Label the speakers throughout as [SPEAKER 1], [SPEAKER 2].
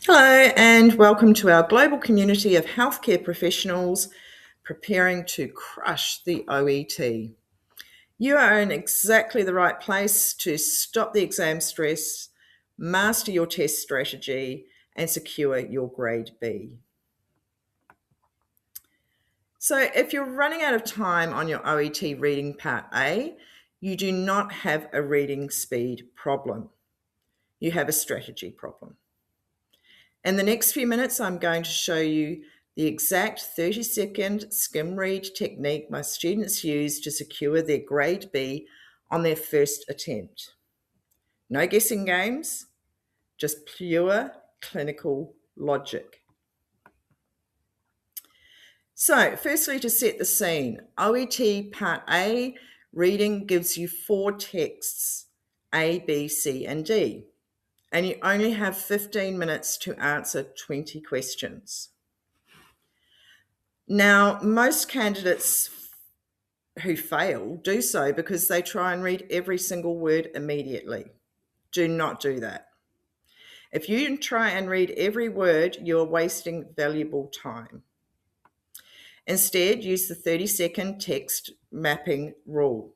[SPEAKER 1] Hello, and welcome to our global community of healthcare professionals preparing to crush the OET. You are in exactly the right place to stop the exam stress, master your test strategy, and secure your grade B. So, if you're running out of time on your OET reading part A, you do not have a reading speed problem. You have a strategy problem. In the next few minutes, I'm going to show you the exact 30-second skim read technique my students use to secure their grade B on their first attempt. No guessing games, just pure clinical logic. So, firstly, to set the scene, OET Part A reading gives you 4 texts, A, B, C, and D, and you only have 15 minutes to answer 20 questions. Now, most candidates who fail do so because they try and read every single word immediately. Do not do that. If you try and read every word, you're wasting valuable time. Instead, use the 30-second text mapping rule.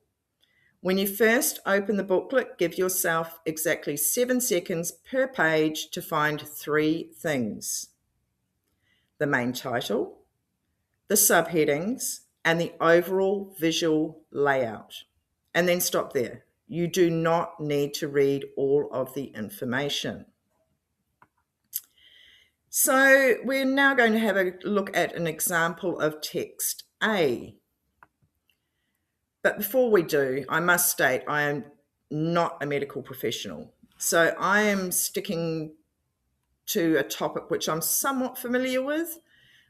[SPEAKER 1] When you first open the booklet, give yourself exactly 7 seconds per page to find 3 things: the main title, the subheadings, and the overall visual layout. And then stop there. You do not need to read all of the information. So we're now going to have a look at an example of text A. But before we do, I must state I am not a medical professional. So I am sticking to a topic which I'm somewhat familiar with,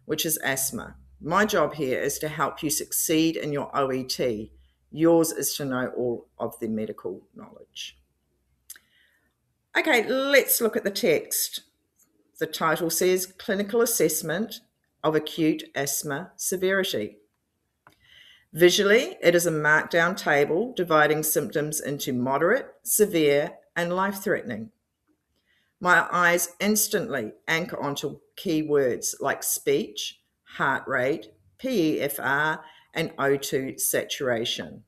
[SPEAKER 1] which is asthma. My job here is to help you succeed in your OET. Yours is to know all of the medical knowledge. Okay, let's look at the text. The title says Clinical Assessment of Acute Asthma Severity. Visually, it is a markdown table dividing symptoms into moderate, severe, and life-threatening. My eyes instantly anchor onto keywords like speech, heart rate, PEFR, and O2 saturation.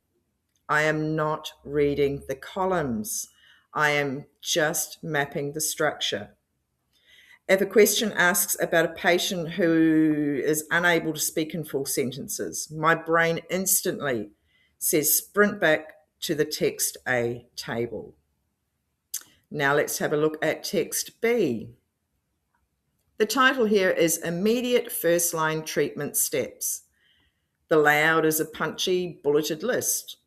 [SPEAKER 1] I am not reading the columns. I am just mapping the structure. If a question asks about a patient who is unable to speak in full sentences, my brain instantly says sprint back to the text A table. Now let's have a look at text B. The title here is Immediate First Line Treatment Steps. The layout is a punchy, bulleted list.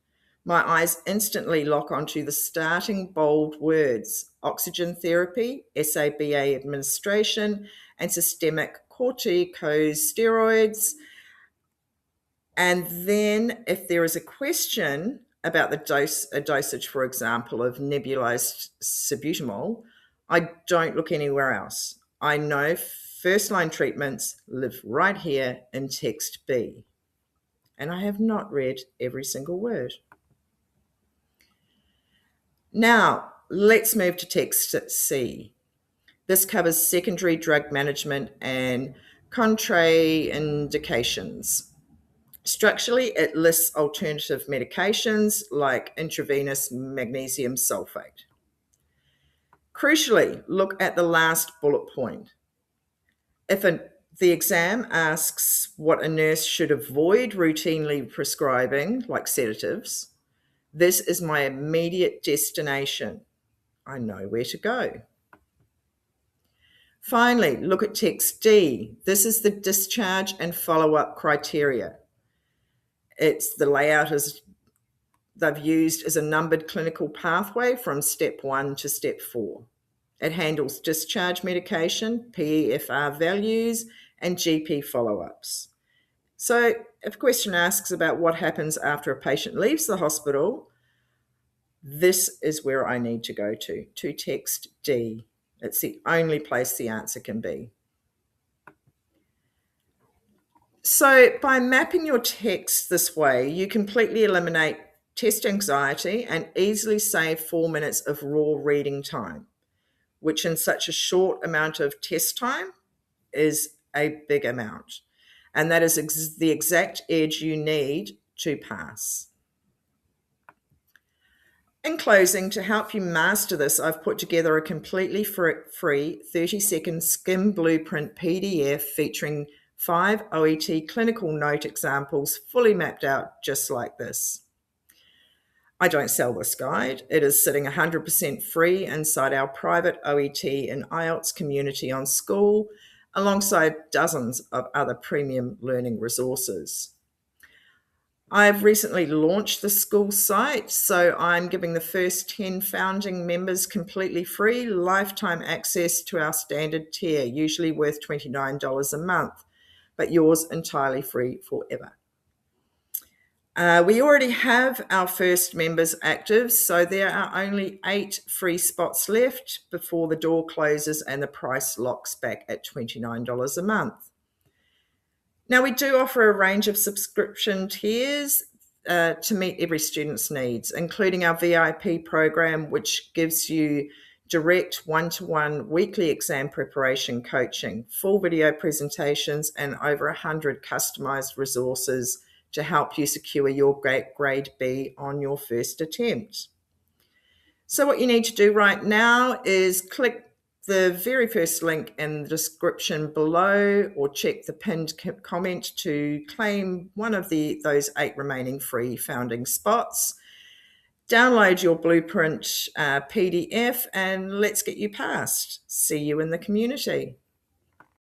[SPEAKER 1] My eyes instantly lock onto the starting bold words: oxygen therapy, SABA administration, and systemic corticosteroids. And then if there is a question about a dosage, for example, of nebulized salbutamol, I don't look anywhere else. I know first-line treatments live right here in text B. And I have not read every single word. Now, let's move to text C. This covers secondary drug management and contraindications. Structurally, it lists alternative medications like intravenous magnesium sulfate. Crucially, look at the last bullet point. If the exam asks what a nurse should avoid routinely prescribing, like sedatives, this is my immediate destination. I know where to go. Finally, look at text D. This is the discharge and follow-up criteria. It's the layout as they've used as a numbered clinical pathway from step 1 to step 4. It handles discharge medication, PEFR values, and GP follow-ups. So if a question asks about what happens after a patient leaves the hospital, this is where I need to go to text D. It's the only place the answer can be. So by mapping your text this way, you completely eliminate test anxiety and easily save 4 minutes of raw reading time. which in such a short amount of test time is a big amount. And that is the exact edge you need to pass. In closing, to help you master this, I've put together a completely free 30-second skim blueprint PDF featuring 5 OET clinical note examples fully mapped out just like this. I don't sell this guide. It is sitting 100% free inside our private OET and IELTS community on School, alongside dozens of other premium learning resources. I've recently launched the School site, so I'm giving the first 10 founding members completely free lifetime access to our standard tier, usually worth $29 a month, but yours entirely free forever. We already have our first members active, so there are only 8 free spots left before the door closes and the price locks back at $29 a month. Now, we do offer a range of subscription tiers to meet every student's needs, including our VIP program, which gives you direct one-to-one weekly exam preparation coaching, full video presentations, and over 100 customized resources to help you secure your grade B on your first attempt. So what you need to do right now is click the very first link in the description below, or check the pinned comment to claim one of those 8 remaining free founding spots. Download your blueprint PDF and let's get you passed. See you in the community.